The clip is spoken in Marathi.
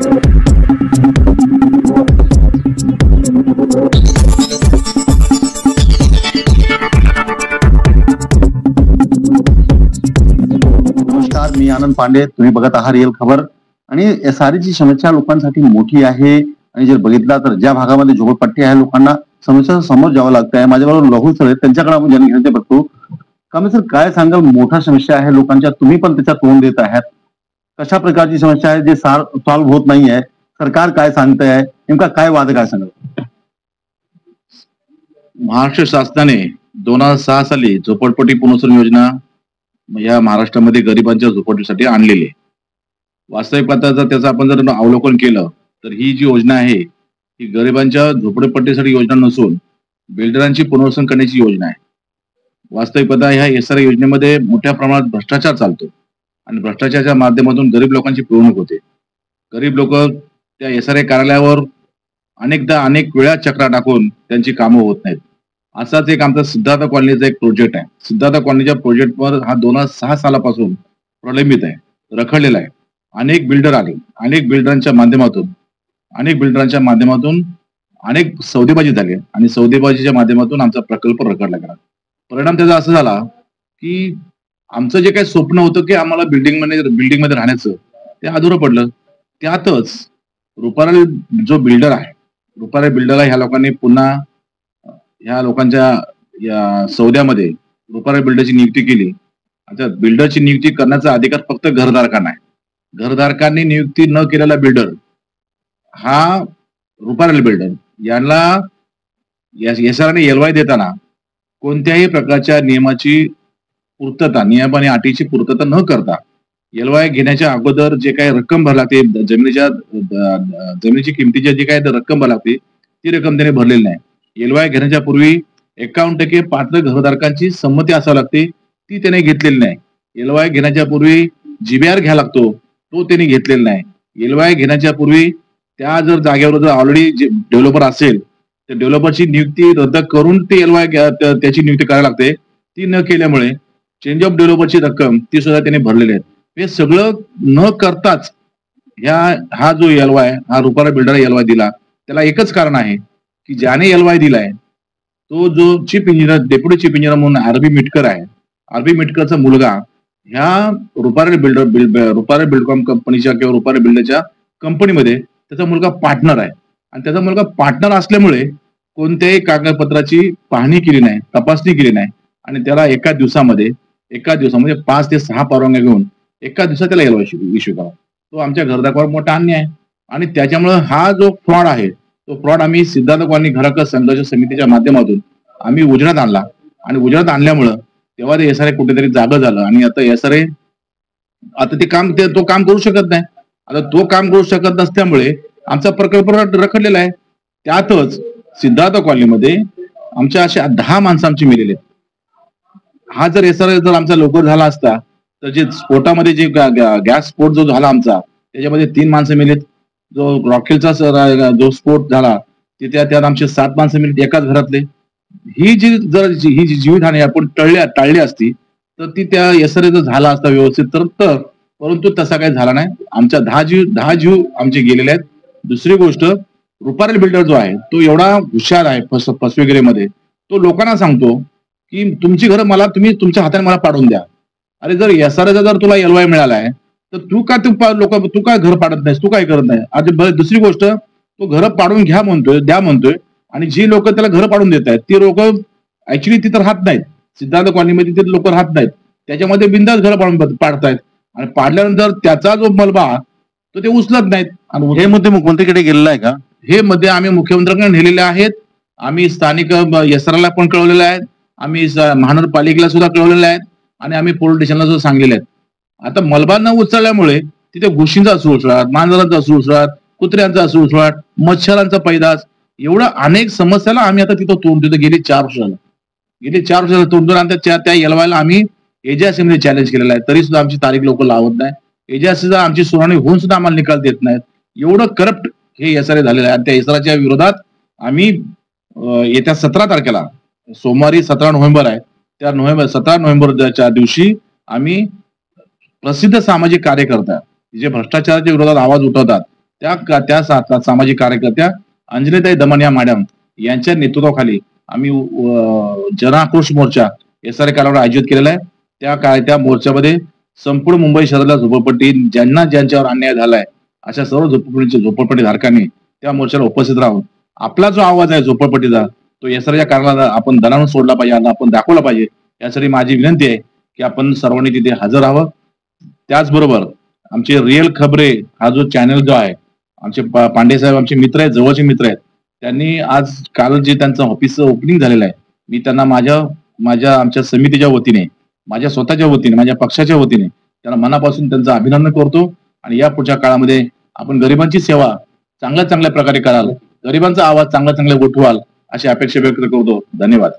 नमस्कार, मी आनंद पांडे. तुम्ही बघत आहात रिअल खबर. आणि एसआरची समस्या लोकांसाठी मोठी आहे आणि जर बघितला तर ज्या भागामध्ये झोपडपट्टी आहे लोकांना समस्या समोर जावं लागतं आहे. माझ्याबरोबर लघु सर आहेत, त्यांच्याकडे आपण जाणून घेण्याचा बघतो. कमी सर, काय सांगाल? मोठा समस्या आहे लोकांच्या, तुम्ही पण त्याच्या तोंड देत आहात. कशा प्रकारची समस्या आहे जे सॉल्व्ह होत नाही आहे? सरकार काय सांगतंय, नेमका काय वाद, काय सांगाल? महाराष्ट्र शासनाने 2006 साली झोपडपट्टी पुनर्वसन योजना या महाराष्ट्रामध्ये गरिबांच्या झोपडपट्टीसाठी आणलेली आहे. वास्तविक पाहता जर त्याचं आपण जर अवलोकन केलं तर ही जी योजना आहे ही गरिबांच्या झोपडपट्टीसाठी योजना नसून बिल्डरांची पुनर्वसन करण्याची योजना आहे. वास्तविक पाहता ह्या एसआर योजनेमध्ये मोठ्या प्रमाणात भ्रष्टाचार चालतो आणि भ्रष्टाचाराच्या माध्यमातून गरीब लोकांची पिळवणूक होते. गरीब लोक त्या एसआर कार्यालयावर अनेकदा अनेक वेळा चक्रा टाकून त्यांची कामं होत नाहीत. असाच एक आमचा सिद्धार्थ कॉलनीचा एक प्रोजेक्ट आहे. सिद्धार्थ कॉलनीच्या प्रोजेक्टवर हा 2006 सालापासून प्रलंबित आहे, रखडलेला आहे. अनेक बिल्डर आले, अनेक बिल्डरांच्या माध्यमातून अनेक सौदेबाजी झाली आणि सौदेबाजीच्या माध्यमातून आमचा प्रकल्प रखडला गेला. परिणाम त्याचा असा झाला की आमचं जे काही स्वप्न होतं की आम्हाला बिल्डिंगमध्ये राहण्याचं, ते अधुरं पडलं. त्यातच रुपारेल जो बिल्डर आहे, रुपारेल बिल्डरला ह्या लोकांनी पुन्हा ह्या लोकांच्या या सौद्यामध्ये रुपारेल बिल्डरची नियुक्ती केली. आता बिल्डरची नियुक्ती करण्याचा अधिकार फक्त घरधारकांना आहे. घरधारकांनी नियुक्ती न केलेला बिल्डर हा रुपारेल बिल्डर यांना एसआरने एलवाय देताना कोणत्याही प्रकारच्या नियमाची पूर्तता, नियम आणि अटीची पूर्तता न करता एलवाय घेण्याच्या अगोदर जे काही रक्कम भरावी लागते, जमिनीची किमतीची जी काही रक्कम भरावी लागते ती रक्कम त्याने भरलेली नाही. एलवाय घेण्याच्या पूर्वी 51% पात्र घरधारकांची संमती असावी लागते, ती त्याने घेतलेली नाही. एलवाय घेण्याच्या पूर्वी जीबीआर घ्यावा लागतो, तो त्याने घेतलेला नाही. एलवाय घेण्याच्या पूर्वी त्या जर जागेवर जर ऑलरेडी डेव्हलपर असेल तर डेव्हलपरची नियुक्ती रद्द करून ते एलवाय त्याची नियुक्ती करायला लागते. ती न केल्यामुळे चेंज ऑफ डेव्हलपरची रक्कम ती सुद्धा त्याने भरलेली आहे. हे सगळं न करताच हा जो एलवाय, हा रुपारेल बिल्डर एलवाय दिला, त्याला एकच कारण आहे की ज्याने एलवाय दिलाय तो जो chief engineer, deputy chief engineer म्हणून आरबी मिटकर आहे. आरबी मिटकरचा मुलगा ह्या रुपारेल बिल्डकॉम कंपनीच्या किंवा रुपारेल बिल्डरच्या कंपनीमध्ये त्याचा मुलगा पार्टनर आहे. आणि त्याचा मुलगा पार्टनर असल्यामुळे कोणत्याही कागदपत्राची पाहणी केली नाही, तपासणी केली नाही आणि त्याला एका दिवसामध्ये 5 ते 6 परवानग्या घेऊन एका दिवसात त्याला एलवाय इश्यू करा. तो आमच्या घरदारावर मोठा अन्याय आहे. आणि त्याच्यामुळे हा जो फ्रॉड आहे तो फ्रॉड आम्ही सिद्धार्थ कॉलनी घरकस संघर्ष समितीच्या माध्यमातून आम्ही उजेडात आणला. आणि उजेडात आणल्यामुळं तेव्हा ते एसआरए कुठेतरी जागं झालं. आणि आता एसआरए आता तो काम करू शकत नाही. आता तो काम करू शकत नसल्यामुळे आमचा प्रकल्प रखडलेला आहे. त्यातच सिद्धार्थ कॉलनीमध्ये आमच्या अशा 10 माणसं आमची मेलेली आहेत. हा जर एसआरए जर आमचा लवकर झाला असता तर जे स्फोटामध्ये जे गॅस स्फोट जो झाला आमचा, त्याच्यामध्ये 3 माणसं मेलीत. जो रॉकेलचा जो स्फोट झाला त्यात आमचे 7 माणसं मेलीत एकाच घरातले. ही जी जीवितहानी आपण टाळली असती तर ती त्या एसआरए जर झाला असता व्यवस्थित तर परंतु तसा काही झाला नाही. आमच्या 10 जीव आमचे गेलेले आहेत. दुसरी गोष्ट, रुपारेल बिल्डर जो आहे तो एवढा हुशार आहे फसवेगिरीमध्ये. तो लोकांना सांगतो की तुमची घरं तुम्ही तुमच्या हाताने मला पाडून द्या. अरे जर एसआरएचा जर तुला एलवाय मिळाला आहे तर तू काय घर पाडत नाहीस, तू काय करत नाही. आणि दुसरी गोष्ट, तो घर पाडून द्या म्हणतोय आणि जी लोक त्याला घर पाडून देत आहेत ती लोक ऍक्च्युली तिथं राहत नाहीत. सिद्धार्थ कॉलनीमध्ये तिथे लोक राहत नाहीत, त्याच्यामध्ये बिंदास घर पाडतायत. आणि पाडल्यानंतर त्याचा जो मलबा तो ते उचलत नाहीत. आणि हे मुद्दे मुख्यमंत्रीकडे गेलेला आहे का? हे मध्ये आम्ही मुख्यमंत्र्यांकडे नेलेले आहेत. आम्ही स्थानिक एसआरला पण कळवलेले आहेत, आम्ही महानगरपालिकेला सुद्धा कळवलेले आहेत आणि आम्ही पोलीस स्टेशनला सुद्धा सांगलेले आहेत. आता मलबा न उचलल्यामुळे तिथे घुशींचा सुळसुळाट, मांजरांचा सुळसुळाट, कुत्र्यांचा सुळसुळाट, मच्छरांचा पैदास, एवढा अनेक समस्याला आम्ही आता तिथं तोंड देतो. गेली 4 वर्षाला तोंड देऊन आणि त्या एलवायला आम्ही एजन्सीमध्ये चॅलेंज केलेला आहे. तरी सुद्धा आमची तारीख लोक लावत नाही. एजन्सीचा आमची सुनावणी होऊन सुद्धा आम्हाला निकाल देत नाहीत. एवढं करप्ट हे एसआरए झालेलं आहे. आणि त्या एसआरएच्या विरोधात आम्ही येत्या 17 तारखेला, सोमवारी 17 नोव्हेंबर आहे, त्या 17 नोव्हेंबरच्या दिवशी आम्ही प्रसिद्ध सामाजिक कार्यकर्ता जे भ्रष्टाचाराच्या विरोधात आवाज उठवतात त्या सामाजिक कार्यकर्त्या अंजलीताई दमन या मॅडम यांच्या नेतृत्वाखाली आम्ही जनआक्रोश मोर्चा SRA कार्यालयावर आयोजित केलेला आहे. त्या मोर्चामध्ये संपूर्ण मुंबई शहराला झोपडपट्टी ज्यांच्यावर अन्याय झालाय अशा सर्व झोपडपट्टी धारकांनी त्या मोर्चाला उपस्थित राहून आपला जो आवाज आहे झोपडपट्टीचा तो SRA कार्यालयाला आपण दणाणून सोडला पाहिजे, आपण दाखवला पाहिजे. यासाठी माझी विनंती आहे की आपण सर्वांनी तिथे हजर राहावं. त्याचबरोबर आमचे रिअल खबरे हा जो चॅनल जो आहे, आमचे पांडे साहेब आमचे मित्र आहेत, जवळचे मित्र आहेत. त्यांनी आज काल जे त्यांचं ऑफिसचं ओपनिंग झालेलं आहे, मी त्यांना आमच्या समितीच्या वतीने, माझ्या स्वतःच्या वतीने, माझ्या पक्षाच्या वतीने त्यांना मनापासून त्यांचं अभिनंदन करतो. आणि या पुढच्या काळामध्ये आपण गरिबांची सेवा चांगल्या प्रकारे कराल, गरिबांचा आवाज चांगला उठवाल अशी अपेक्षा व्यक्त करतो. धन्यवाद.